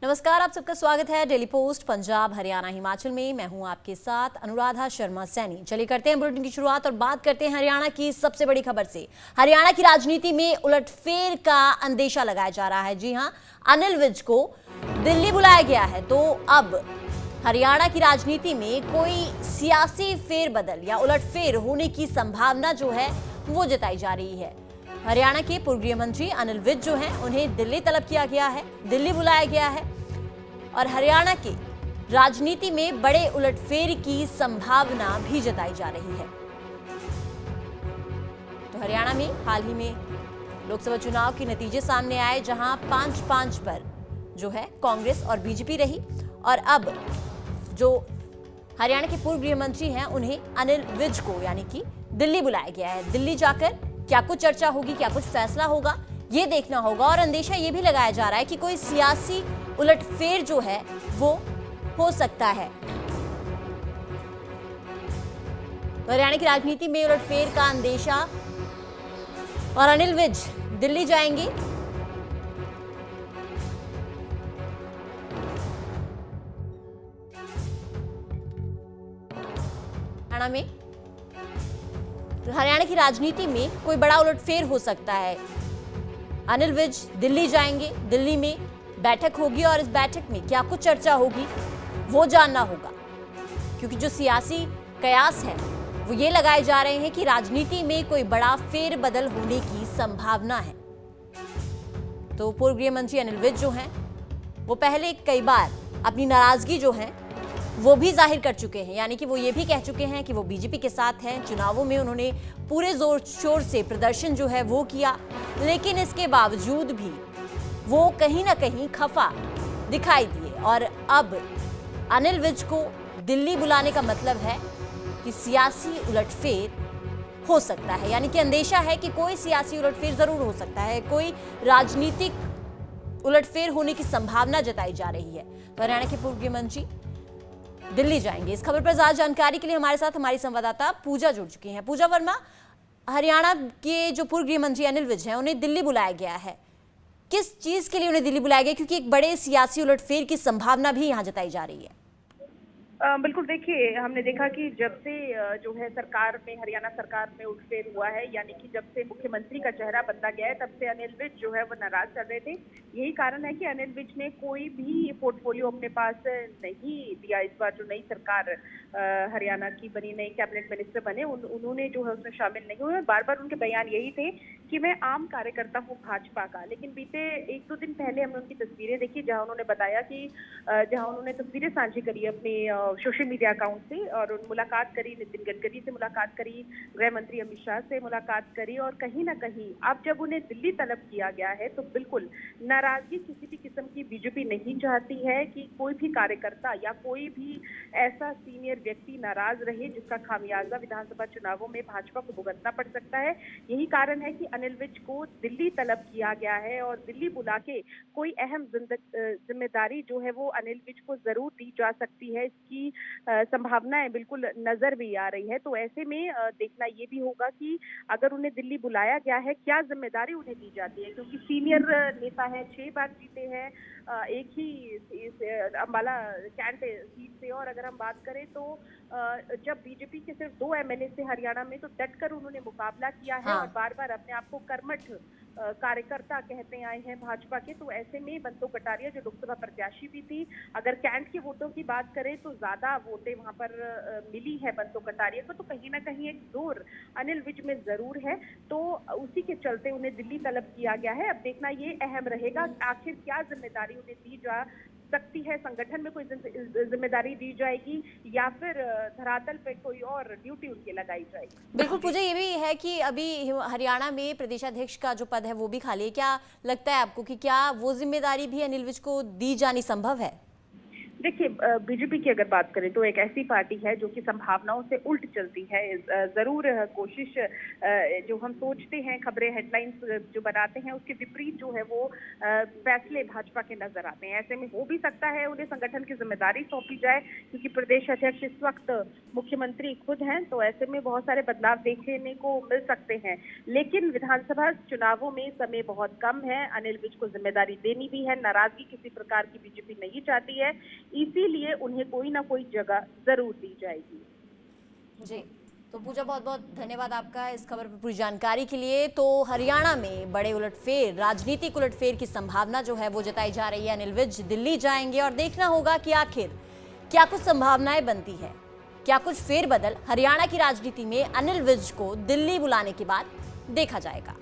नमस्कार, आप सबका स्वागत है डेली पोस्ट पंजाब हरियाणा हिमाचल में। मैं हूं आपके साथ अनुराधा शर्मा सैनी। चलिए करते हैं बुलेटिन की शुरुआत और बात करते हैं हरियाणा की सबसे बड़ी खबर से। हरियाणा की राजनीति में उलटफेर का अंदेशा लगाया जा रहा है। जी हां, अनिल विज को दिल्ली बुलाया गया है, तो अब हरियाणा की राजनीति में कोई सियासी फेरबदल या उलटफेर होने की संभावना जो है वो जताई जा रही है। हरियाणा के पूर्व गृह मंत्री अनिल विज जो हैं, उन्हें दिल्ली तलब किया गया है, दिल्ली बुलाया गया है और हरियाणा की राजनीति में बड़े उलटफेर की संभावना भी जताई जा रही है। तो हरियाणा में हाल ही में लोकसभा चुनाव के नतीजे सामने आए, जहां 5-5 पर जो है कांग्रेस और बीजेपी रही और अब जो हरियाणा के पूर्व गृह मंत्री हैं, उन्हें अनिल विज को यानी कि दिल्ली बुलाया गया है। दिल्ली जाकर क्या कुछ चर्चा होगी, क्या कुछ फैसला होगा, ये देखना होगा। और अंदेशा ये भी लगाया जा रहा है कि कोई सियासी उलटफेर जो है वो हो सकता है। तो हरियाणा की राजनीति में उलटफेर का अंदेशा और अनिल विज दिल्ली जाएंगे। हरियाणा की राजनीति में कोई बड़ा उलटफेर हो सकता है। अनिल विज दिल्ली जाएंगे, दिल्ली में बैठक होगी और इस बैठक में क्या कुछ चर्चा होगी वो जानना होगा, क्योंकि जो सियासी कयास है वो ये लगाए जा रहे हैं कि राजनीति में कोई बड़ा फेरबदल होने की संभावना है। तो पूर्व गृह मंत्री अनिल विज जो हैं, वो पहले कई बार अपनी नाराजगी जो है वो भी जाहिर कर चुके हैं, यानी कि वो ये भी कह चुके हैं कि वो बीजेपी के साथ हैं। चुनावों में उन्होंने पूरे जोर शोर से प्रदर्शन जो है वो किया, लेकिन इसके बावजूद भी वो कहीं ना कहीं खफा दिखाई दिए। और अब अनिल विज को दिल्ली बुलाने का मतलब है कि सियासी उलटफेर हो सकता है, यानी कि अंदेशा है कि कोई सियासी उलटफेर जरूर हो सकता है, कोई राजनीतिक उलटफेर होने की संभावना जताई जा रही है। तो हरियाणा के पूर्व गृह मंत्री दिल्ली जाएंगे। इस खबर पर ज्यादा जानकारी के लिए हमारे साथ हमारी संवाददाता पूजा जुड़ चुकी हैं। पूजा वर्मा, हरियाणा के जो पूर्व गृह मंत्री अनिल विज हैं, उन्हें दिल्ली बुलाया गया है। किस चीज के लिए उन्हें दिल्ली बुलाया गया, क्योंकि एक बड़े सियासी उलटफेर की संभावना भी यहाँ जताई जा रही है। बिल्कुल, देखिए, हमने देखा कि जब से जो है सरकार में, हरियाणा सरकार में उलटफेर हुआ है, यानी कि जब से मुख्यमंत्री का चेहरा बदला गया है, तब से अनिल विज जो है वो नाराज चल रहे थे। यही कारण है कि अनिल विज ने कोई भी पोर्टफोलियो अपने पास नहीं दिया। इस बार जो नई सरकार हरियाणा की बनी, नई कैबिनेट मिनिस्टर बने, उन्होंने जो है उसमें शामिल नहीं हुए। बार बार उनके बयान यही थे कि मैं आम कार्यकर्ता हूँ भाजपा का। लेकिन बीते 1-2 दिन पहले हमने उनकी तस्वीरें देखी, जहाँ उन्होंने बताया कि जहाँ उन्होंने तस्वीरें साझी करी अपनी सोशल मीडिया अकाउंट से, और मुलाकात करी नितिन गडकरी से, मुलाकात करी गृह मंत्री अमित शाह से, मुलाकात करी। और कहीं ना कहीं अब जब उन्हें दिल्ली तलब किया गया है, तो बिल्कुल नाराजगी किसी भी किस्म की बीजेपी नहीं चाहती है कि कोई भी कार्यकर्ता या कोई भी ऐसा सीनियर व्यक्ति नाराज रहे जिसका खामियाजा विधानसभा चुनावों में भाजपा को भुगतना पड़ सकता है। यही कारण है कि अनिल विज को दिल्ली तलब किया गया है और दिल्ली बुला के कोई अहम जिम्मेदारी जो है वो अनिल विज को जरूर दी जा सकती है। इसकी संभावनाएं बिल्कुल नजर भी आ रही है। तो ऐसे में देखना ये भी होगा कि अगर उन्हें दिल्ली बुलाया गया है, क्या जिम्मेदारी उन्हें दी जाती है, क्योंकि सीनियर नेता है, 6 बार जीते हैं एक ही अंबाला कैंट सीट से। और अगर हम बात करें तो जब बीजेपी के सिर्फ 2 एमएलए से हरियाणा में, तो डटकर उन्होंने मुकाबला किया है। और बार बार अपने आप को कर्मठ कार्यकर्ता कहते आए हैं भाजपा के। तो ऐसे में बंतो कटारिया जो लोकसभा प्रत्याशी भी थी, अगर कैंट के वोटों की बात करें तो ज्यादा वोटें वहां पर मिली है बंतो कटारिया को, तो कहीं ना कहीं एक जोर अनिल विज में जरूर है। तो उसी के चलते उन्हें दिल्ली तलब किया गया है। अब देखना ये अहम रहेगा, आखिर क्या जिम्मेदारी उन्हें दी जा सकती है, संगठन में कोई जिम्मेदारी दी जाएगी या फिर धरातल पे कोई और ड्यूटी उनके लगाई जाएगी। बिल्कुल पूजा, ये भी है कि अभी हरियाणा में प्रदेशाध्यक्ष का जो पद है वो भी खाली है। क्या लगता है आपको कि क्या वो जिम्मेदारी भी अनिल विज को दी जानी संभव है? देखिए, बीजेपी की अगर बात करें तो एक ऐसी पार्टी है जो कि संभावनाओं से उल्ट चलती है। जरूर कोशिश, जो हम सोचते हैं, खबरें, हेडलाइंस जो बनाते हैं, उसके विपरीत जो है वो फैसले भाजपा के नजर आते हैं। ऐसे में हो भी सकता है उन्हें संगठन की जिम्मेदारी सौंपी जाए, क्योंकि प्रदेश अध्यक्ष इस वक्त मुख्यमंत्री खुद हैं, तो ऐसे में बहुत सारे बदलाव देखने को मिल सकते हैं। लेकिन विधानसभा चुनावों में समय बहुत कम है, अनिल विज को जिम्मेदारी देनी भी है, नाराजगी किसी प्रकार की बीजेपी नहीं चाहती है, इसीलिए उन्हें कोई ना कोई जगह जरूर दी जाएगी। जी, तो पूजा बहुत बहुत धन्यवाद आपका इस खबर पर पूरी जानकारी के लिए। तो हरियाणा में बड़े उलटफेर, राजनीतिक उलटफेर की संभावना जो है वो जताई जा रही है। अनिल विज दिल्ली जाएंगे और देखना होगा कि आखिर क्या कुछ संभावनाएं बनती है, क्या कुछ फेरबदल हरियाणा की राजनीति में अनिल विज को दिल्ली बुलाने के बाद देखा जाएगा।